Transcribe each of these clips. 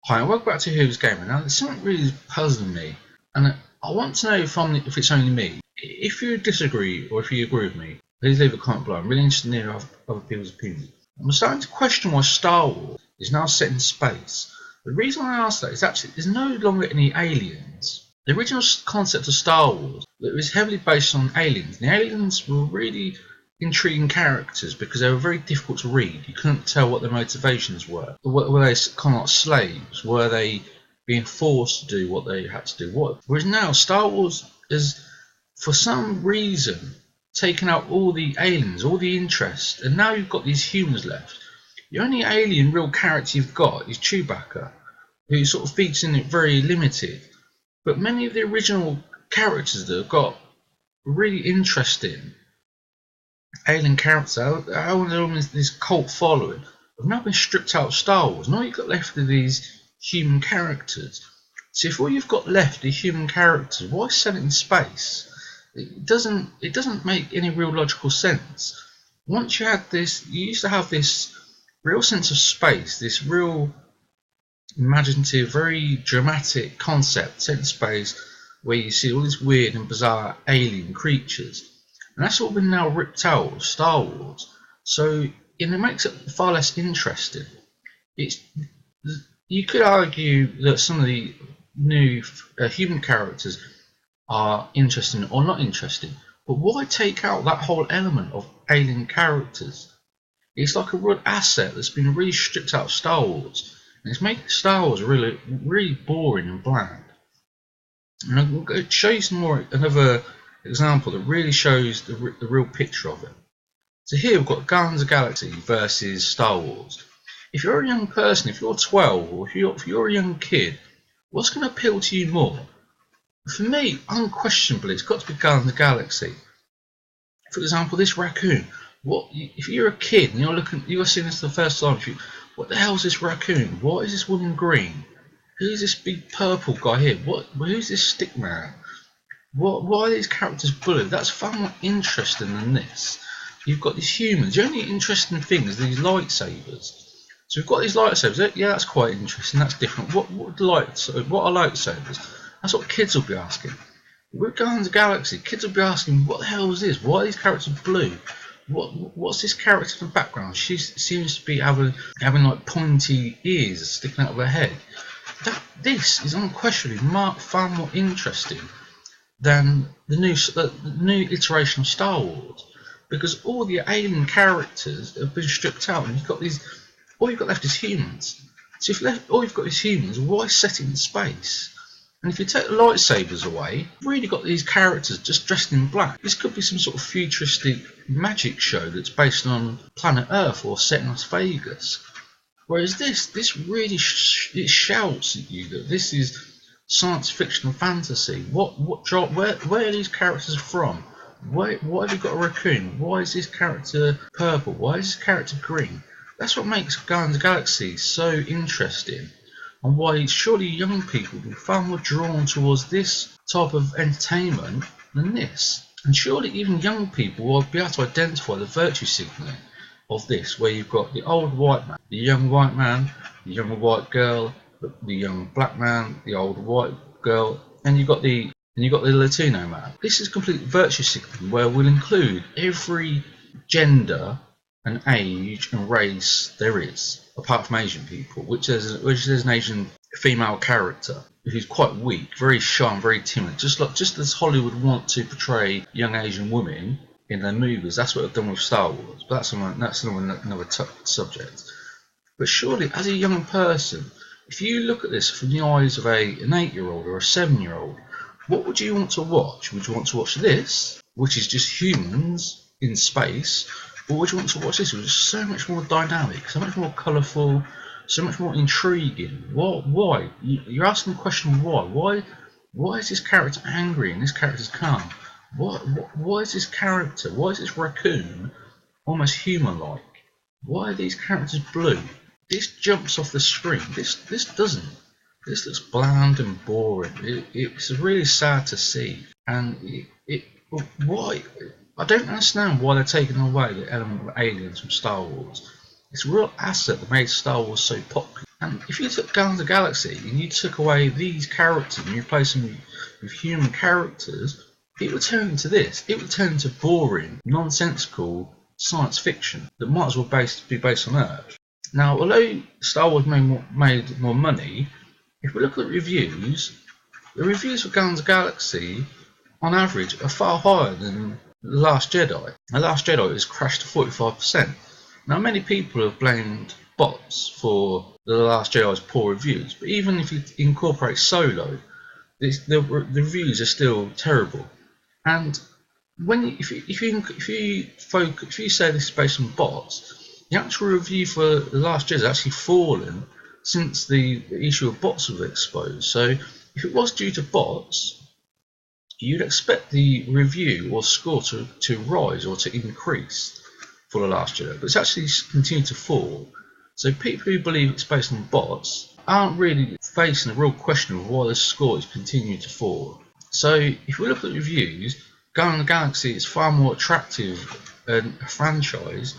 Hi, and welcome back to Who's Gamer. Now, there's something really puzzling me, and I want to know if it's only me. If you disagree or if you agree with me, please leave a comment below. I'm really interested in hearing other people's opinions. I'm starting to question why Star Wars is now set in space. The reason I ask that is actually there's no longer any aliens. The original concept of Star Wars was heavily based on aliens. And the aliens were really intriguing characters because they were very difficult to read. You couldn't tell what their motivations were. Were they kind of like slaves? Were they being forced to do what they had to do? Whereas now Star Wars is, for some reason, taken out all the aliens, all the interest, and now you've got these humans left. The only alien real character you've got is Chewbacca, who sort of features in it very limited. But many of the original characters that have got really interesting alien characters, this cult following, have now been stripped out of Star Wars. Now you've got left with these human characters. So if all you've got left are human characters, why set it in space? It doesn't make any real logical sense. Once you had this, you used to have this real sense of space, this real imaginative, very dramatic concept set in space, where you see all these weird and bizarre alien creatures. And that's all been now ripped out of Star Wars. So it makes it far less interesting. You could argue that some of the new human characters are interesting or not interesting, but why take out that whole element of alien characters? It's like a real asset that's been really stripped out of Star Wars, and it's making Star Wars really, really boring and bland. And I'm going to show you another example that really shows the real picture of it. So here we've got Guardians of the Galaxy versus Star Wars. If you're a young person, if you're 12, or if you're a young kid, what's going to appeal to you more? For me, unquestionably, it's got to be Guardians of the Galaxy. For example, this raccoon. If you're a kid and you're seeing this for the first time, what the hell is this raccoon? What is this woman green? Who's this big purple guy here? Who's this stick man? Why are these characters blue? That's far more interesting than this. You've got these humans. The only interesting thing is these lightsabers. So we've got these lightsabers. Yeah, that's quite interesting. That's different. What are lightsabers? That's what kids will be asking. We're going to Galaxy. Kids will be asking, what the hell is this? Why are these characters blue? What's this character in the background? She seems to be having like pointy ears sticking out of her head. This is unquestionably far more interesting than the new iteration of Star Wars, because all the alien characters have been stripped out, and all you've got left is humans. So if all you've got is humans, why set it in space? And if you take the lightsabers away, you've really got these characters just dressed in black. This could be some sort of futuristic magic show that's based on planet Earth or set in Las Vegas. Whereas this really it shouts at you that this is science fiction and fantasy. Where are these characters from? Why have you got a raccoon? Why is this character purple? Why is this character green? That's what makes Guardians of the Galaxy so interesting, and why surely young people will be far more drawn towards this type of entertainment than this. And surely even young people will be able to identify the virtue signaling of this, where you've got the old white man, the young white man, the young white girl, the young black man, the old white girl, and you've got the Latino man. This is complete virtue signaling, where we'll include every gender and age and race there is, apart from Asian people, which there's an Asian female character who's quite weak, very shy and very timid, just as Hollywood want to portray young Asian women in their movies. That's what they've done with Star Wars, but that's another subject. But surely, as a young person, if you look at this from the eyes of an 8-year-old or a 7-year-old, what would you want to watch? Would you want to watch this, which is just humans in space, or would you want to watch this, which is so much more dynamic, so much more colourful, so much more intriguing? Why? You're asking the question why? Why is this character angry and this character's calm? Why is this character? Why is this raccoon almost human-like? Why are these characters blue? This jumps off the screen. This doesn't. This looks bland and boring. It's really sad to see. And why? I don't understand why they're taking away the element of aliens from Star Wars. It's a real asset that made Star Wars so popular. And if you took Guardians of the Galaxy and you took away these characters and you replaced them with human characters, it would turn into this. It would turn into boring, nonsensical science fiction that might as well be based on Earth. Now, although Star Wars made more money, if we look at the reviews for Guardians of the Galaxy, on average, are far higher than The Last Jedi. The Last Jedi has crashed to 45%. Now, many people have blamed bots for The Last Jedi's poor reviews, but even if you incorporate Solo, the reviews are still terrible. And if you say this is based on bots, the actual review for The Last Jedi has actually fallen since the issue of bots was exposed. So if it was due to bots, you'd expect the review or score to rise or to increase for The Last Jedi, but it's actually continued to fall. So people who believe it's based on bots aren't really facing a real question of why the score is continuing to fall. So if we look at reviews, Guardians of the Galaxy is far more attractive a franchise,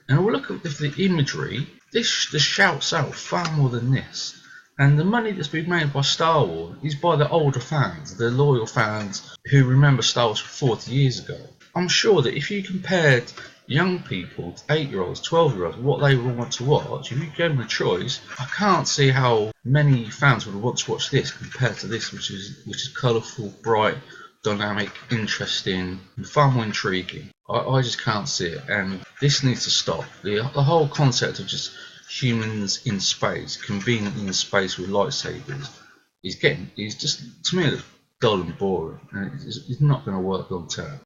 and we'll look at the imagery. This just shouts out far more than this. And the money that's been made by Star Wars is by the older fans, the loyal fans who remember Star Wars 40 years ago. I'm sure that if you compared young people, 8-year-olds, 12-year-olds, what they would want to watch, if you gave them a choice, I can't see how many fans would want to watch this compared to this, which is colourful, bright, dynamic, interesting, and far more intriguing. I just can't see it, and this needs to stop. The whole concept of just humans in space, convenient in space with lightsabers, is just, to me, it's dull and boring, and it's not going to work long term.